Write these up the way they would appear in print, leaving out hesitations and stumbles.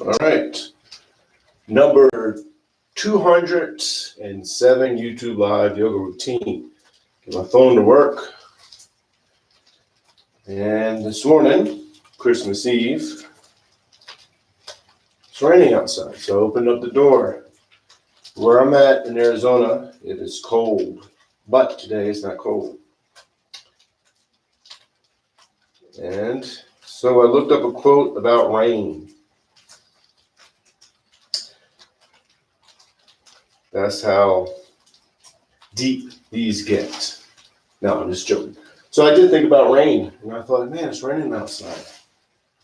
All right. Number 207 YouTube Live Yoga Routine. Get my phone to work. And this morning, Christmas Eve, it's raining outside. So I opened up the door. Where I'm at in Arizona, it is cold. But today it's not cold. And so I looked up a quote about rain. That's how deep these get. No, I'm just joking. So I did think about rain, and I thought, man, it's raining outside.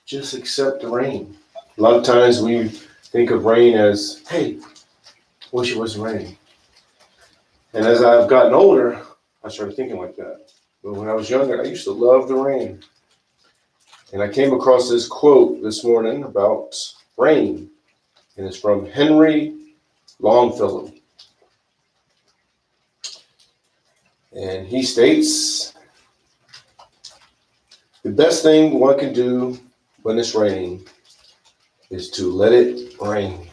Just accept the rain. A lot of times we think of rain as, hey, wish it wasn't raining. And as I've gotten older, I started thinking like that. But when I was younger, I used to love the rain. And I came across this quote this morning about rain, and it's from Henry Longfellow. And he states, the best thing one can do when it's raining is to let it rain.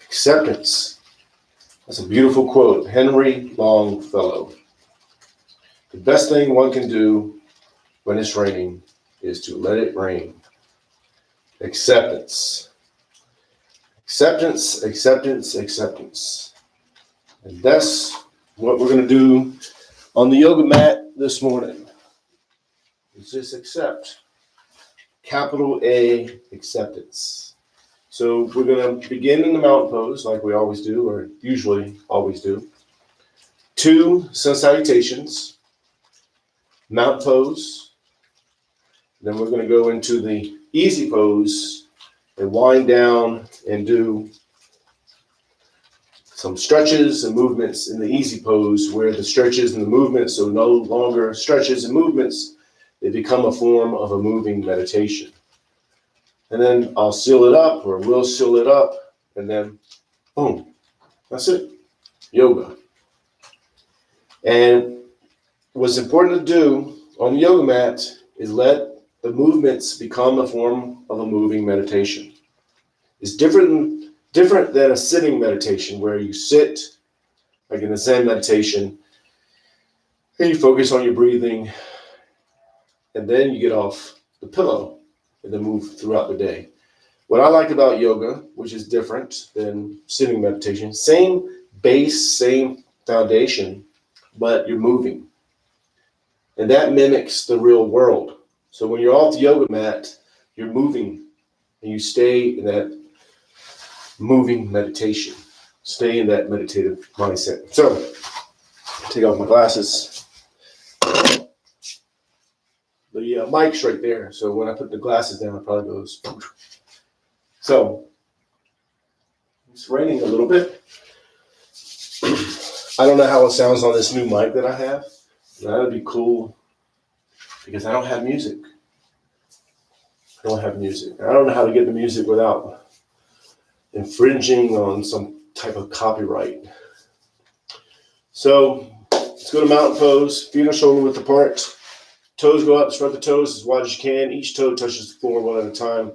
Acceptance. That's a beautiful quote. Henry Longfellow. The best thing one can do when it's raining is to let it rain. Acceptance. Acceptance, acceptance, acceptance. And that's what we're going to do on the yoga mat this morning. Is just accept. Capital A, acceptance. So we're going to begin in the mountain pose like we always do, or usually always do. 2 sun salutations, mountain pose. Then we're going to go into the easy pose and wind down and do some stretches and movements in the easy pose, where the stretches and the movements are no longer stretches and movements. They become a form of a moving meditation. And then I'll seal it up, or we'll seal it up, and then boom, that's it, yoga. And what's important to do on the yoga mat is let the movements become a form of a moving meditation. It's different than a sitting meditation, where you sit, like in a Zen meditation, and you focus on your breathing, and then you get off the pillow and then move throughout the day. What I like about yoga, which is different than sitting meditation, same base, same foundation, but you're moving. And that mimics the real world. So when you're off the yoga mat, you're moving, and you stay in that moving meditation. Stay in that meditative mindset. So, take off my glasses. The mic's right there, so when I put the glasses down, it probably goes. So, it's raining a little bit. I don't know how it sounds on this new mic that I have. That would be cool, because I don't have music. I don't know how to get the music without infringing on some type of copyright. So let's go to mountain pose. Feet and shoulder width apart. Toes go up, spread the toes as wide as you can. Each toe touches the floor one at a time.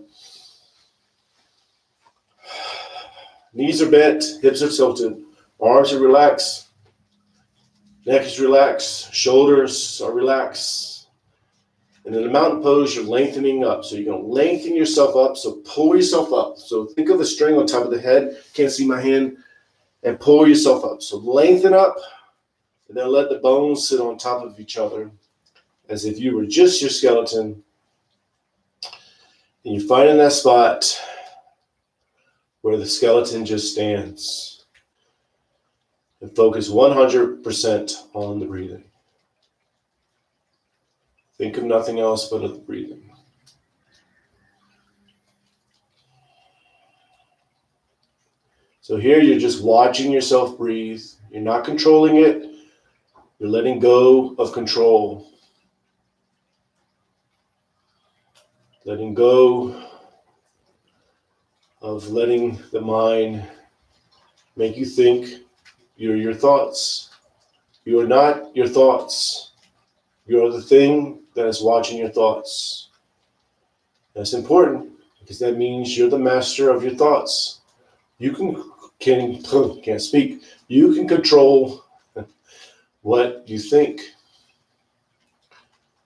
Knees are bent, hips are tilted, arms are relaxed, neck is relaxed, shoulders are relaxed. And in the mountain pose, you're lengthening up. So you're going to lengthen yourself up. So pull yourself up. So think of a string on top of the head. Can't see my hand. And pull yourself up. So lengthen up. And then let the bones sit on top of each other, as if you were just your skeleton. And you find in that spot where the skeleton just stands. And focus 100% on the breathing. Think of nothing else but of the breathing. So here you're just watching yourself breathe. You're not controlling it. You're letting go of control. Letting go of letting the mind make you think you're your thoughts. You are not your thoughts. You are the thing that is watching your thoughts. That's important. because that means you're the master of your thoughts. You can't speak. You can control what you think.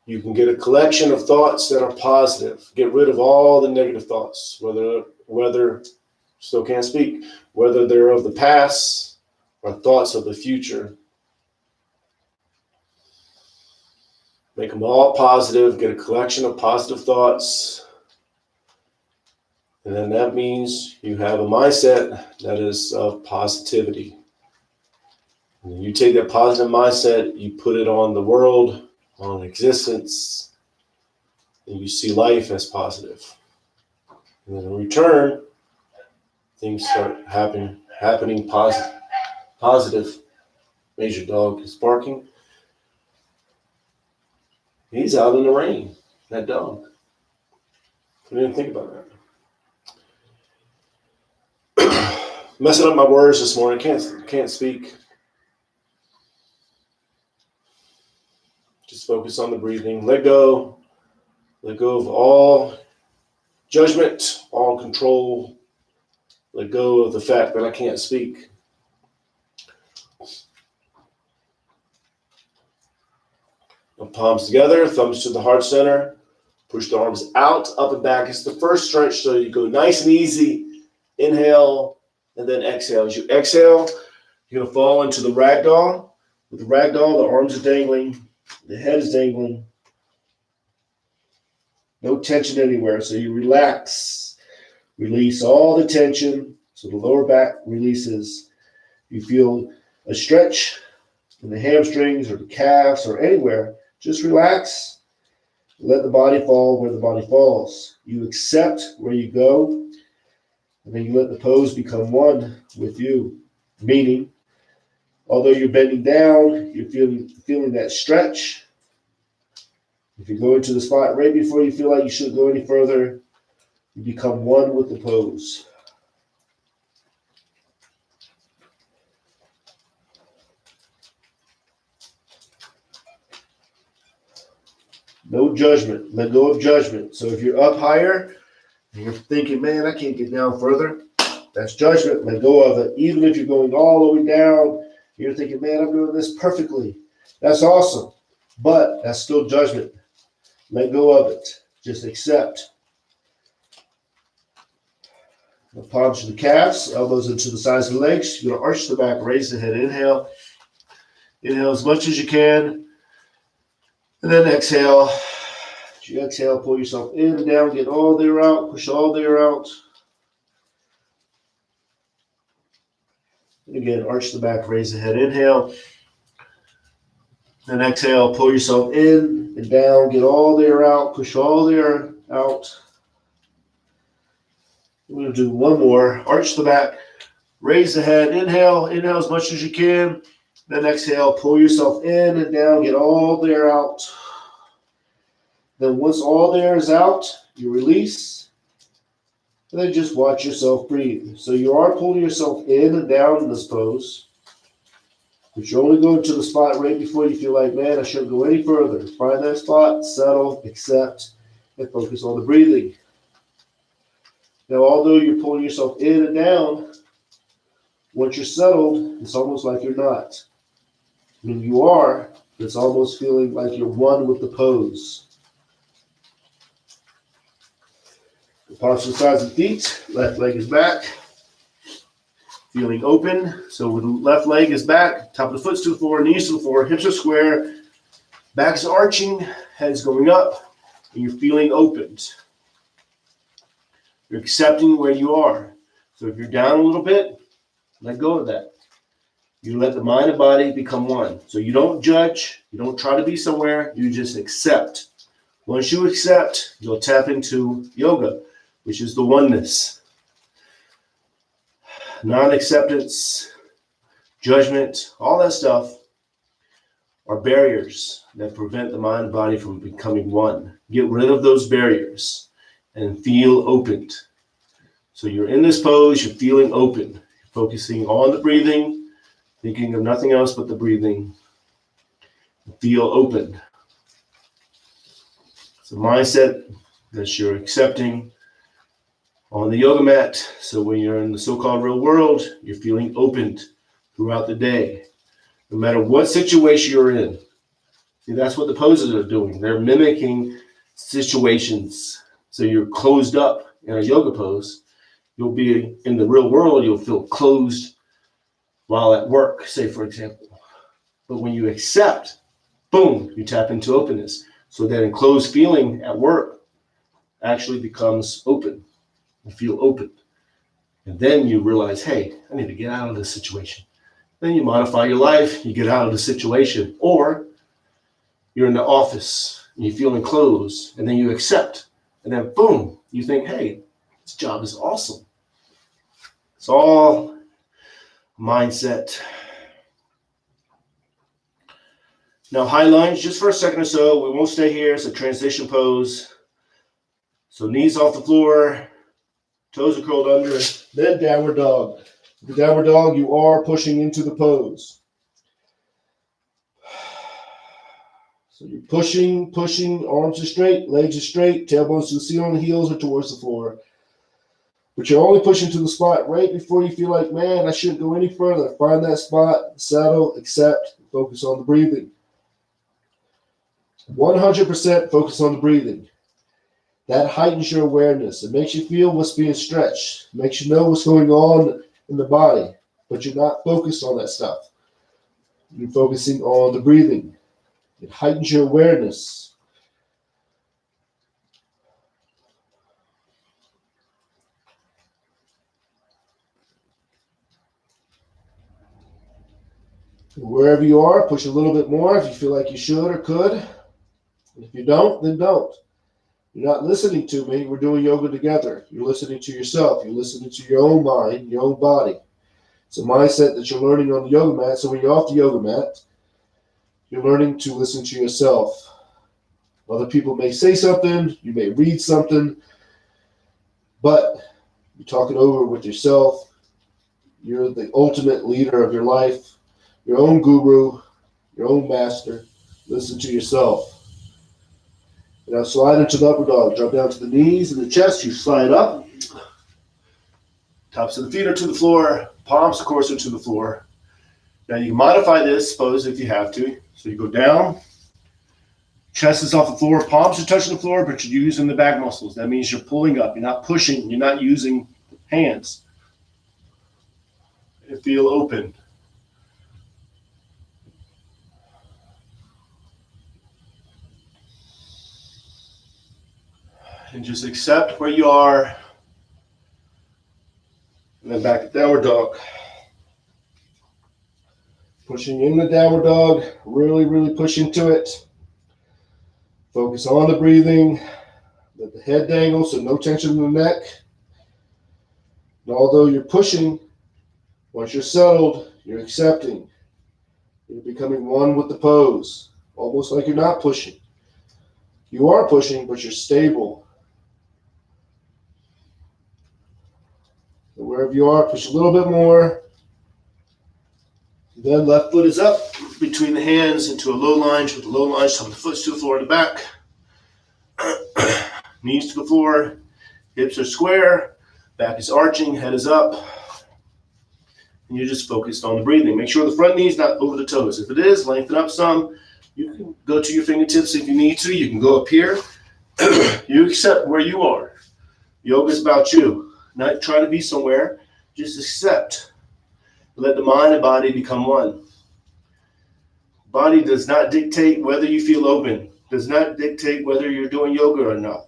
You can get a collection of thoughts that are positive. Get rid of all the negative thoughts, whether still can't speak, whether they're of the past or thoughts of the future. Make them all positive. Get a collection of positive thoughts. And then that means you have a mindset that is of positivity. And you take that positive mindset, you put it on the world, on existence, and you see life as positive. And then in return, things start happening positive. Major dog is barking. He's out in the rain, that dog. I didn't think about that. Messing up my words this morning. Can't speak. Just focus on the breathing. Let go. Let go of all judgment, all control. Let go of the fact that I can't speak. Palms together, thumbs to the heart center. Push the arms out, up and back. It's the first stretch, so you go nice and easy. Inhale, and then exhale. As you exhale, you're going to fall into the ragdoll. With the ragdoll, the arms are dangling. The head is dangling. No tension anywhere, so you relax. Release all the tension, so the lower back releases. You feel a stretch in the hamstrings or the calves or anywhere. Just relax. Let the body fall where the body falls. You accept where you go, and then you let the pose become one with you. Meaning, although you're bending down, you're feeling that stretch. If you go into the spot right before you feel like you shouldn't go any further, you become one with the pose. No judgment. Let go of judgment. So if you're up higher and you're thinking, man, I can't get down further, that's judgment. Let go of it. Even if you're going all the way down, you're thinking, man, I'm doing this perfectly. That's awesome. But that's still judgment. Let go of it. Just accept. The palms to the calves, elbows into the sides of the legs. You're going to arch the back, raise the head. Inhale. Inhale as much as you can. And then exhale. As you exhale, pull yourself in and down, get all the air out, push all the air out. And again, arch the back, raise the head. Inhale. And exhale, pull yourself in and down, get all the air out, push all the air out. We're going to do one more. Arch the back, raise the head. Inhale as much as you can. Then exhale, pull yourself in and down, get all the air out. Then once all the air is out, you release. And then just watch yourself breathe. So you are pulling yourself in and down in this pose. But you're only going to the spot right before you feel like, man, I shouldn't go any further. Find that spot, settle, accept, and focus on the breathing. Now, although you're pulling yourself in and down, once you're settled, it's almost like you're not. When you are, it's almost feeling like you're one with the pose. The palms to the sides of the feet, left leg is back. Feeling open. So with the left leg is back, top of the foot's to the floor, knees to the floor, hips are square, back's arching, head's going up, and you're feeling opened. You're accepting where you are. So if you're down a little bit, let go of that. You let the mind and body become one. So you don't judge, you don't try to be somewhere, you just accept. Once you accept, you'll tap into yoga, which is the oneness. Non-acceptance, judgment, all that stuff are barriers that prevent the mind and body from becoming one. Get rid of those barriers and feel opened. So you're in this pose, you're feeling open, focusing on the breathing, thinking of nothing else but the breathing. Feel open. It's a mindset that you're accepting on the yoga mat. So when you're in the so-called real world, you're feeling opened throughout the day, no matter what situation you're in. See, that's what the poses are doing. They're mimicking situations. So you're closed up in a yoga pose. You'll be in the real world, you'll feel closed while at work, say, for example. But when you accept, boom, you tap into openness. So that enclosed feeling at work actually becomes open. You feel open. And then you realize, hey, I need to get out of this situation. Then you modify your life, you get out of the situation. Or you're in the office and you feel enclosed, and then you accept. And then boom, you think, hey, this job is awesome. It's all mindset. Now, high lunge, just for a second or so. We won't stay here. It's a transition pose. So knees off the floor, toes are curled under, then downward dog. The downward dog, you are pushing into the pose. So you're pushing, arms are straight, legs are straight, tailbones to the ceiling, heels are towards the floor. But you're only pushing to the spot right before you feel like, man, I shouldn't go any further. Find that spot, settle, accept, focus on the breathing. 100% focus on the breathing. That heightens your awareness. It makes you feel what's being stretched. It makes you know what's going on in the body. But you're not focused on that stuff. You're focusing on the breathing. It heightens your awareness. Wherever you are, push a little bit more if you feel like you should or could. And if you don't, then don't. You're not listening to me. We're doing yoga together. You're listening to yourself. You're listening to your own mind, your own body. It's a mindset that you're learning on the yoga mat. So when you're off the yoga mat, you're learning to listen to yourself. Other people may say something. You may read something. But you're talking over with yourself. You're the ultimate leader of your life. Your own guru, your own master. Listen to yourself. Now slide into the upward dog. Drop down to the knees and the chest. You slide up. Tops of the feet are to the floor. Palms, of course, are to the floor. Now you can modify this pose if you have to. So you go down. Chest is off the floor. Palms are touching the floor, but you're using the back muscles. That means you're pulling up. You're not pushing. You're not using hands. You feel open. And just accept where you are. And then back to downward dog. Pushing in the downward dog. Really, really push into it. Focus on the breathing. Let the head dangle, so no tension in the neck. And although you're pushing, once you're settled, you're accepting. You're becoming one with the pose. Almost like you're not pushing. You are pushing, but you're stable. So wherever you are, push a little bit more. Then left foot is up between the hands into a low lunge. With the low lunge, top of the foot to the floor in the back. Knees to the floor. Hips are square. Back is arching. Head is up. And you're just focused on the breathing. Make sure the front knee is not over the toes. If it is, lengthen up some. You can go to your fingertips if you need to. You can go up here. You accept where you are. Yoga is about you. Not try to be somewhere. Just accept. Let the mind and body become one. Body does not dictate whether you feel open. Does not dictate whether you're doing yoga or not.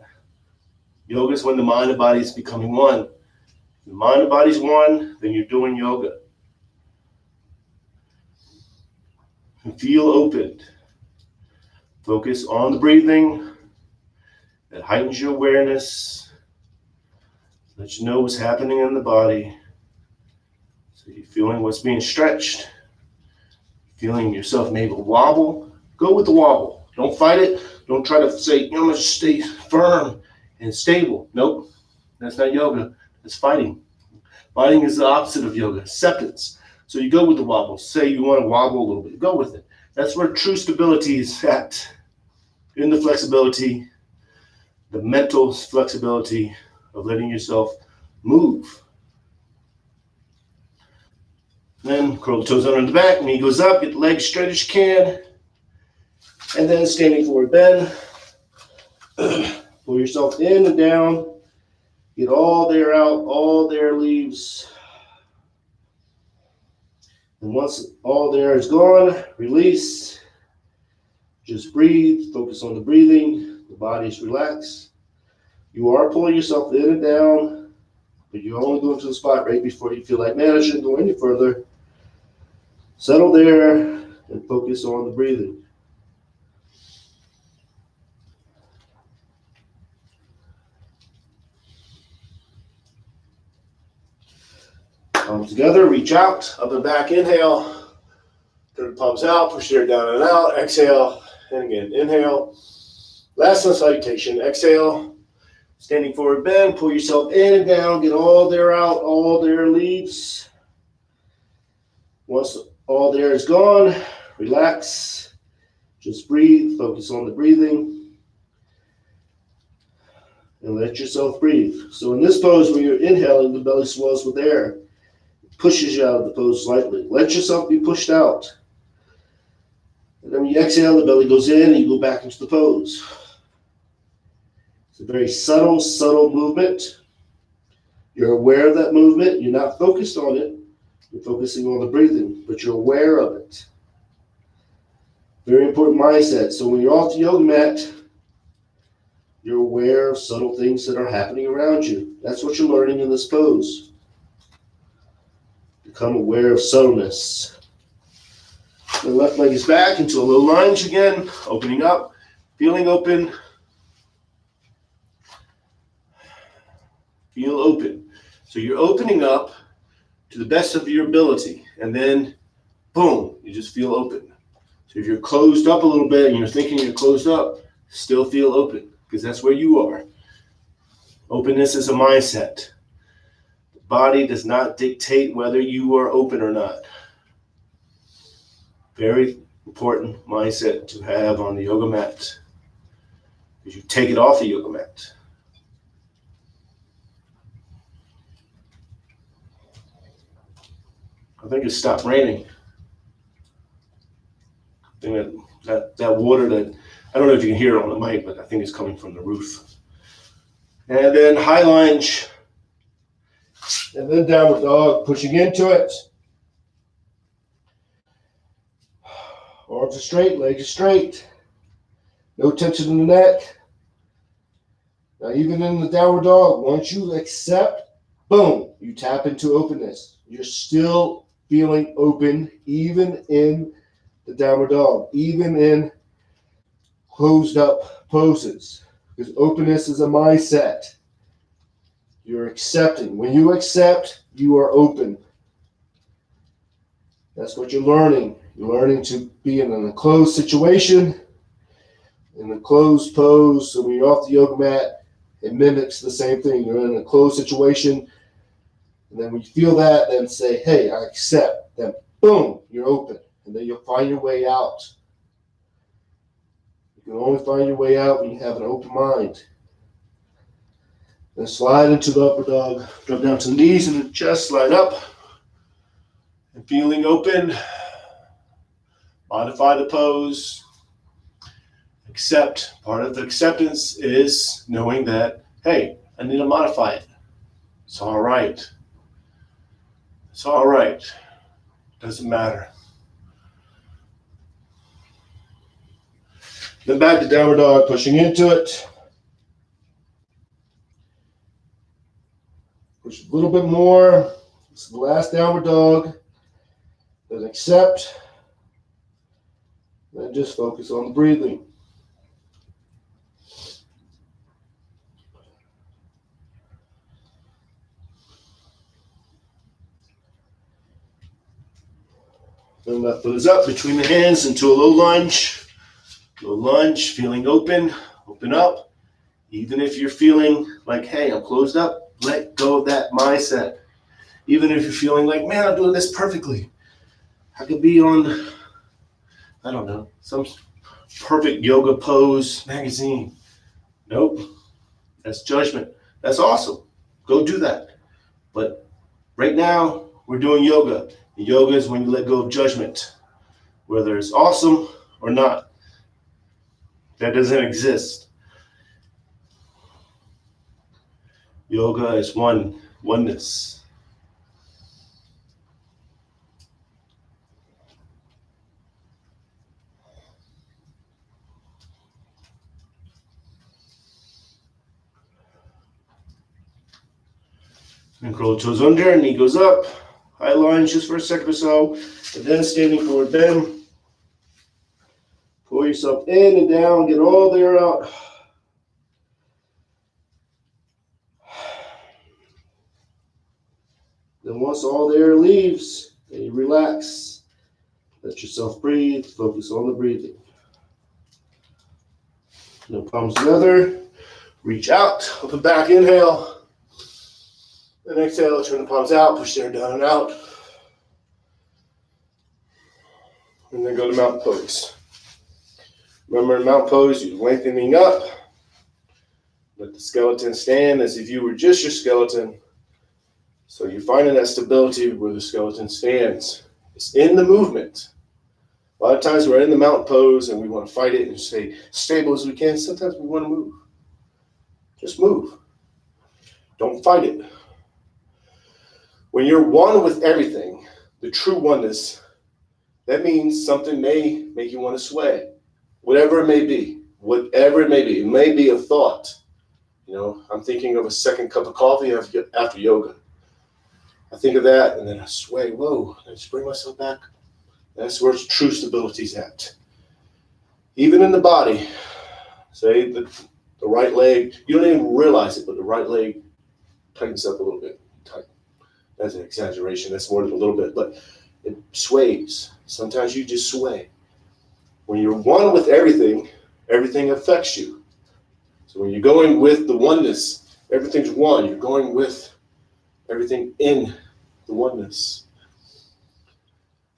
Yoga is when the mind and body is becoming one. If the mind and body is one, then you're doing yoga. And feel open. Focus on the breathing. That heightens your awareness. Let you know what's happening in the body. So you're feeling what's being stretched. Feeling yourself maybe wobble. Go with the wobble. Don't fight it. Don't try to say, I'm going to stay firm and stable. Nope. That's not yoga. That's fighting. Fighting is the opposite of yoga. Acceptance. So you go with the wobble. Say you want to wobble a little bit. Go with it. That's where true stability is at. In the flexibility, the mental flexibility of letting yourself move. Then curl the toes under the back, knee goes up, get the legs straight as you can. And then standing forward bend. Pull yourself in and down. Get all the air out, all the air leaves. And once all the air is gone, release. Just breathe, focus on the breathing. The body is relaxed. You are pulling yourself in and down, but you're only going to the spot right before you feel like, man, I shouldn't go any further. Settle there and focus on the breathing. Palms together, reach out, up and back, inhale. Turn the palms out, push the air down and out, exhale, and again, inhale. Last one, salutation, exhale. Standing forward bend, pull yourself in and down, get all the air out, all the air leaves. Once all the air is gone, relax. Just breathe, focus on the breathing. And let yourself breathe. So in this pose, when you're inhaling, the belly swells with air. It pushes you out of the pose slightly. Let yourself be pushed out. And then when you exhale, the belly goes in and you go back into the pose. It's a very subtle, subtle movement. You're aware of that movement. You're not focused on it. You're focusing on the breathing, but you're aware of it. Very important mindset. So when you're off the yoga mat, you're aware of subtle things that are happening around you. That's what you're learning in this pose. Become aware of subtleness. The left leg is back into a low lunge again, opening up, feeling open. Feel open. So you're opening up to the best of your ability, and then boom, you just feel open. So if you're closed up a little bit and you're thinking you're closed up, still feel open, because that's where you are. Openness is a mindset. The body does not dictate whether you are open or not. Very important mindset to have on the yoga mat, because you take it off the yoga mat. I think it stopped raining. I think that water that, I don't know if you can hear it on the mic, but I think it's coming from the roof. And then high lunge. And then downward dog, pushing into it. Arms are straight, legs are straight. No tension in the neck. Now even in the downward dog, once you accept, boom, you tap into openness. You're still feeling open even in the downward dog, even in closed up poses, because openness is a mindset. You're accepting. When you accept, you are open. That's what you're learning. You're learning to be in an enclosed situation, in a closed pose. So when you're off the yoga mat, it mimics the same thing. You're in a closed situation. And then when you feel that, then say, hey, I accept. Then boom, you're open. And then you'll find your way out. You can only find your way out when you have an open mind. Then slide into the upper dog. Drop down to the knees and the chest, slide up. And feeling open. Modify the pose. Accept. Part of the acceptance is knowing that, hey, I need to modify it. It's all right. It's all right. Doesn't matter. Then back to downward dog, pushing into it. Push a little bit more. This is the last downward dog. Then accept. Then just focus on the breathing. Then left foot is up between the hands into a low lunge. Low lunge, feeling open, open up. Even if you're feeling like, hey, I'm closed up, let go of that mindset. Even if you're feeling like, man, I'm doing this perfectly. I could be on, I don't know, some perfect yoga pose magazine. Nope. That's judgment. That's awesome. Go do that. But right now, we're doing yoga. And yoga is when you let go of judgment, whether it's awesome or not. That doesn't exist. Yoga is oneness. And curl the toes under, knee goes up. High lunge just for a second or so. And then standing forward bend. Pull yourself in and down, get all the air out. Then once all the air leaves, then you relax. Let yourself breathe. Focus on the breathing. No palms together. Reach out, up and back, inhale. And exhale, turn the palms out, push the air down and out. And then go to mountain pose. Remember in mountain pose, you're lengthening up. Let the skeleton stand as if you were just your skeleton. So you're finding that stability where the skeleton stands. It's in the movement. A lot of times we're in the mountain pose and we want to fight it and stay stable as we can. Sometimes we want to move. Just move. Don't fight it. When you're one with everything, the true oneness, that means something may make you want to sway. Whatever it may be. Whatever it may be. It may be a thought. You know, I'm thinking of a second cup of coffee after yoga. I think of that and then I sway. Whoa, I just bring myself back. That's where true stability's at. Even in the body, say the right leg, you don't even realize it, but the right leg tightens up a little bit. Tight. That's an exaggeration. That's more than a little bit, but it sways. Sometimes you just sway. When you're one with everything, everything affects you. So when you're going with the oneness, everything's one. You're going with everything in the oneness.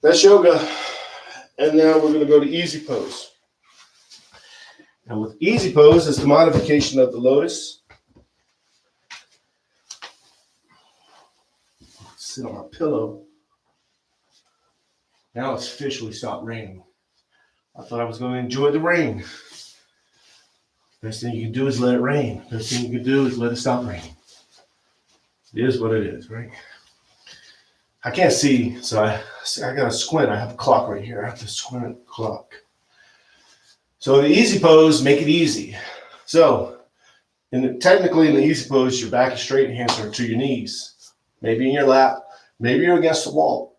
That's yoga. And now we're going to go to easy pose. And with easy pose, it's the modification of the lotus. Sit on my pillow. Now it's officially stopped raining. I thought I was going to enjoy the rain. Best thing you can do is let it rain. Best thing you can do is let it stop raining. It is what it is, right? I can't see, so I got to squint. I have a clock right here. I have to squint at the clock. So the easy pose, make it easy. So technically in the easy pose, your back is straight and hands are to your knees. Maybe in your lap. Maybe you're against the wall.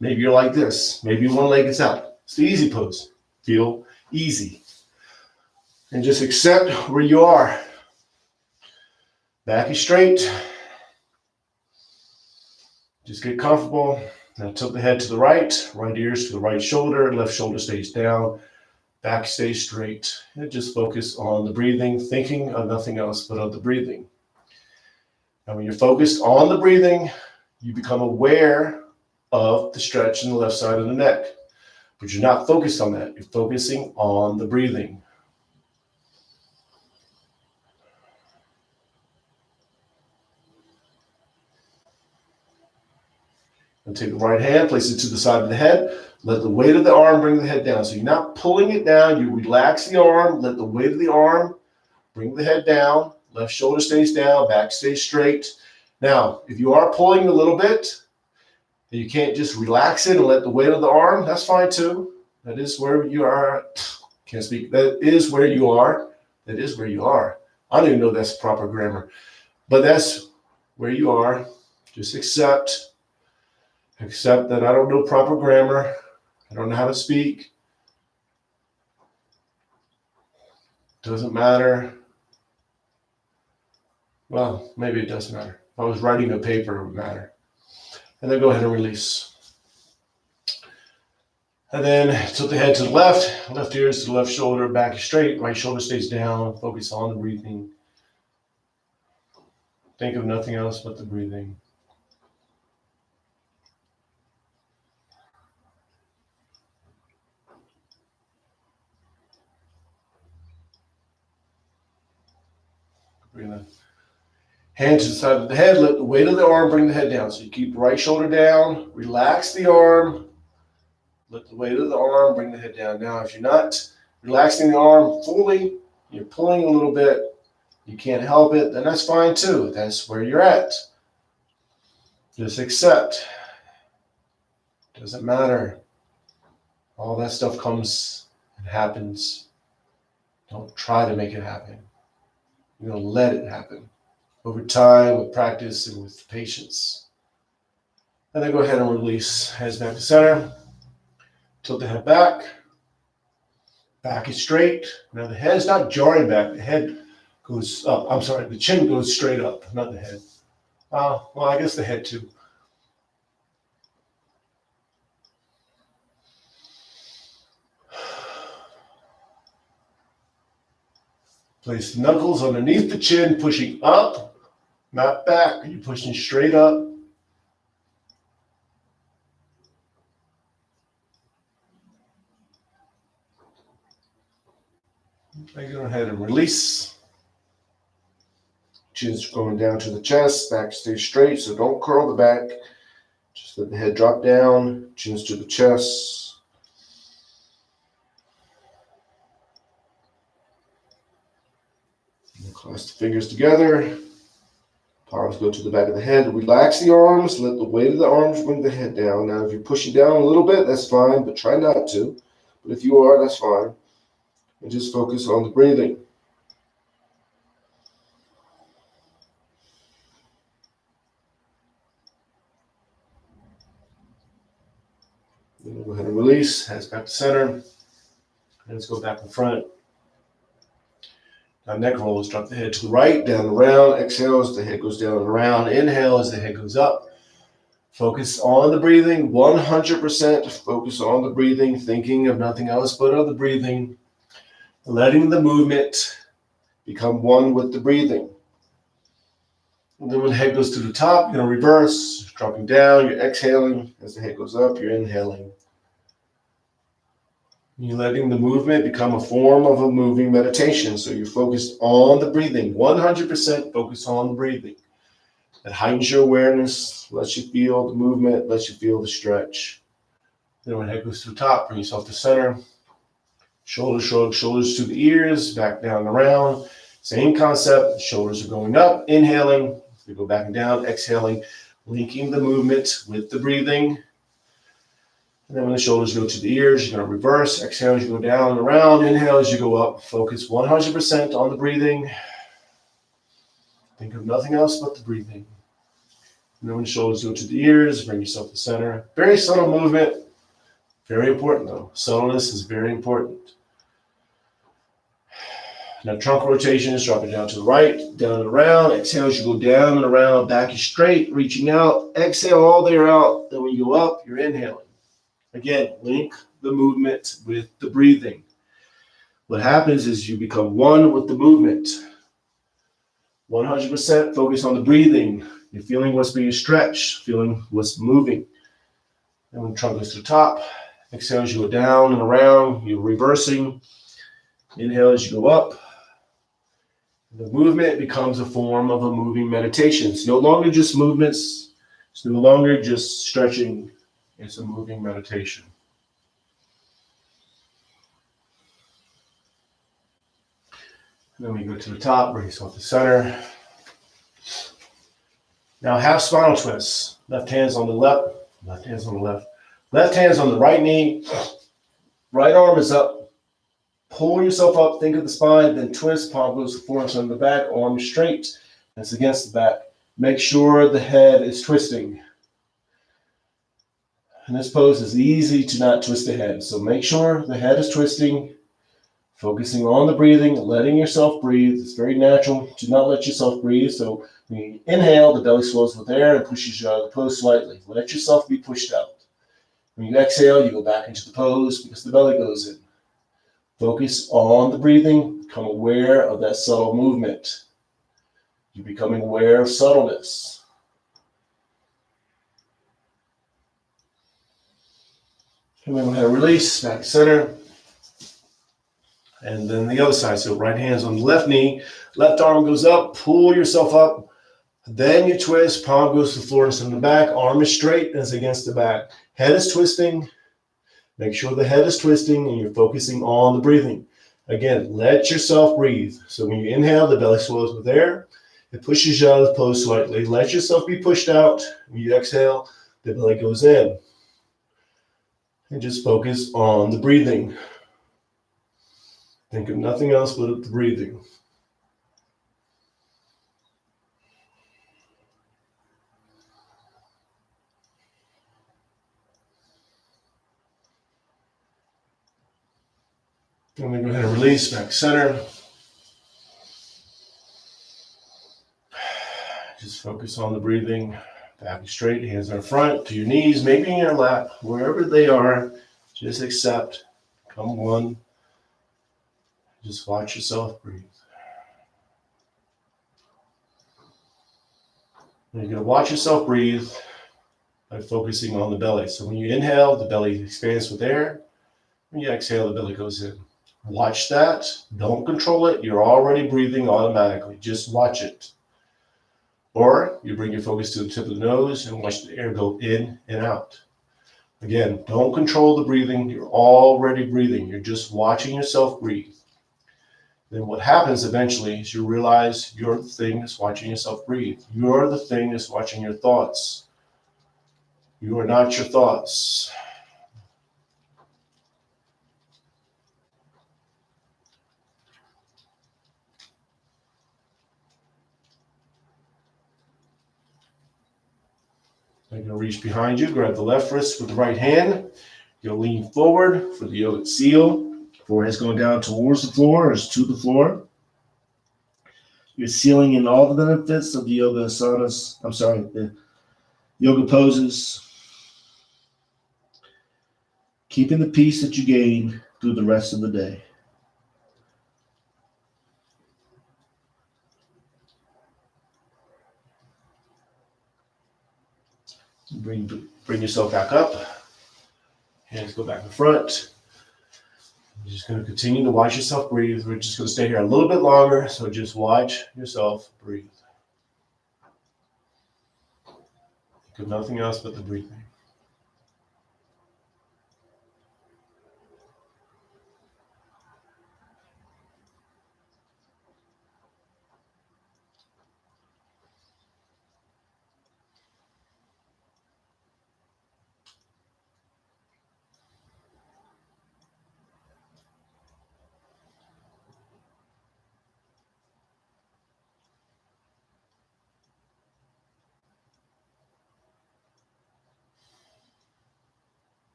Maybe you're like this. Maybe one leg is out. It's the easy pose. Feel easy. And just accept where you are. Back is straight. Just get comfortable. Now tilt the head to the right ears to the right shoulder, left shoulder stays down, back stays straight. And just focus on the breathing, thinking of nothing else but of the breathing. And when you're focused on the breathing, you become aware of the stretch in the left side of the neck. But you're not focused on that. You're focusing on the breathing. And take the right hand, place it to the side of the head. Let the weight of the arm bring the head down. So you're not pulling it down. You relax the arm. Let the weight of the arm bring the head down. Left shoulder stays down. Back stays straight. Now, if you are pulling a little bit, and you can't just relax it and let the weight of the arm, that's fine too. That is where you are. Can't speak. That is where you are. That is where you are. I don't even know that's proper grammar. But that's where you are. Just accept that I don't know proper grammar. I don't know how to speak. Doesn't matter. Well, maybe it does matter. If I was writing a paper, it would matter. And then go ahead and release. And then tilt the head to the left ears to the left shoulder, back is straight, right shoulder stays down. Focus on the breathing. Think of nothing else but the breathing. Breathe in. Hand to the side of the head, let the weight of the arm bring the head down. So you keep the right shoulder down, relax the arm, let the weight of the arm bring the head down. Now, if you're not relaxing the arm fully, you're pulling a little bit, you can't help it, then that's fine too. That's where you're at. Just accept. Doesn't matter. All that stuff comes and happens. Don't try to make it happen. You're going to let it happen. Over time, with practice and with patience. And then go ahead and release. Hands back to center. Tilt the head back. Back is straight. Now the head is not jarring back. The head goes up. I'm sorry, the chin goes straight up, not the head. Well, I guess the head too. Place the knuckles underneath the chin, pushing up, not back. You're pushing straight up. Now go ahead and release. Chin's going down to the chest, back stays straight, so don't curl the back. Just let the head drop down, chin's to the chest. Clasp the fingers together. Palms go to the back of the head. Relax the arms. Let the weight of the arms bring the head down. Now, if you're pushing down a little bit, that's fine, but try not to. But if you are, that's fine. And just focus on the breathing. Then we'll go ahead and release. Hands back to center. Hands go back in front. Now neck rolls, drop the head to the right, down and around. Exhale as the head goes down and around. Inhale as the head goes up. Focus on the breathing, 100% focus on the breathing, thinking of nothing else but of the breathing. Letting the movement become one with the breathing. And then when the head goes to the top, you're going to reverse, dropping down, you're exhaling. As the head goes up, you're inhaling. You're letting the movement become a form of a moving meditation. So you're focused on the breathing, 100% focus on the breathing. That heightens your awareness, lets you feel the movement, lets you feel the stretch. Then when the head goes to the top, bring yourself to center. Shoulders shrug, shoulders to the ears, back down and around. Same concept, shoulders are going up, inhaling. You go back and down, exhaling, linking the movement with the breathing. And then when the shoulders go to the ears, you're going to reverse. Exhale as you go down and around. Inhale as you go up. Focus 100% on the breathing. Think of nothing else but the breathing. And then when the shoulders go to the ears, bring yourself to center. Very subtle movement. Very important though. Subtleness is very important. Now trunk rotations, drop it down to the right, down and around. Exhale as you go down and around. Back is straight, reaching out. Exhale all the way out. Then when you go up, you're inhaling. Again, link the movement with the breathing. What happens is you become one with the movement. 100% focus on the breathing. You're feeling what's being stretched, feeling what's moving. And when the trunk goes to the top, exhale as you go down and around, you're reversing. Inhale as you go up. The movement becomes a form of a moving meditation. It's no longer just movements. It's no longer just stretching. It's a moving meditation. And then we go to the top, bring yourself to center. Now half spinal twists. Left hand's on the left, left hand's on the left. Left hand's on the right knee. Right arm is up. Pull yourself up, think of the spine, then twist, palm goes to forearms on the back, arm straight. That's against the back. Make sure the head is twisting. And this pose is easy to not twist the head. So make sure the head is twisting, focusing on the breathing, letting yourself breathe. It's very natural to not let yourself breathe. So when you inhale, the belly swells with air and pushes you out of the pose slightly. Let yourself be pushed out. When you exhale, you go back into the pose because the belly goes in. Focus on the breathing. Become aware of that subtle movement. You're becoming aware of subtleness. And then we'll have a release, back to center. And then the other side. So right hand's on the left knee. Left arm goes up. Pull yourself up. Then you twist, palm goes to the floor and in the back, arm is straight and it's against the back. Head is twisting. Make sure the head is twisting and you're focusing on the breathing. Again, let yourself breathe. So when you inhale, the belly swells with air. It pushes you out of the pose slightly. Let yourself be pushed out. When you exhale, the belly goes in. And just focus on the breathing. Think of nothing else but the breathing. I'm going to go ahead and release back center. Just focus on the breathing. Back straight, hands in front, to your knees, maybe in your lap, wherever they are. Just accept. Come one. Just watch yourself breathe. And you're going to watch yourself breathe by focusing on the belly. So when you inhale, the belly expands with air. When you exhale, the belly goes in. Watch that. Don't control it. You're already breathing automatically. Just watch it. Or you bring your focus to the tip of the nose and watch the air go in and out. Again, don't control the breathing. You're already breathing. You're just watching yourself breathe. Then what happens eventually is you realize you're the thing that's watching yourself breathe. You're the thing that's watching your thoughts. You are not your thoughts. You're going to reach behind you, grab the left wrist with the right hand. You'll lean forward for the yogic seal. Forehead's going down towards the floor or to the floor. You're sealing in all the benefits of the yoga asanas. The yoga poses. Keeping the peace that you gain through the rest of the day. Bring yourself back up. Hands go back in front. You're just going to continue to watch yourself breathe. We're just going to stay here a little bit longer, so just watch yourself breathe. Think of nothing else but the breathing.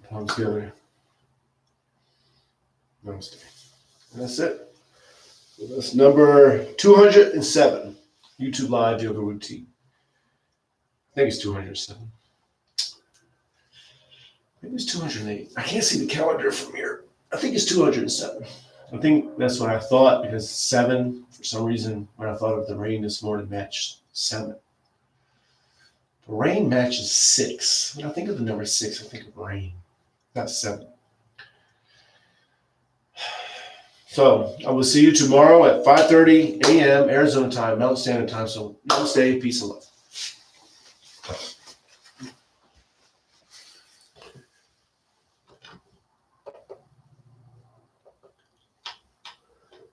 Palms together. Namaste. And that's it. So that's number 207. YouTube Live Yoga Routine. I think it's 207. Maybe it's 208. I can't see the calendar from here. I think it's 207. I think that's what I thought because 7, for some reason, when I thought of the rain this morning, matched 7. The rain matches 6. When I think of the number 6, I think of rain. Not 7. So I will see you tomorrow at 5:30 a.m. Arizona time, Mountain Standard Time. So namaste, peace and love.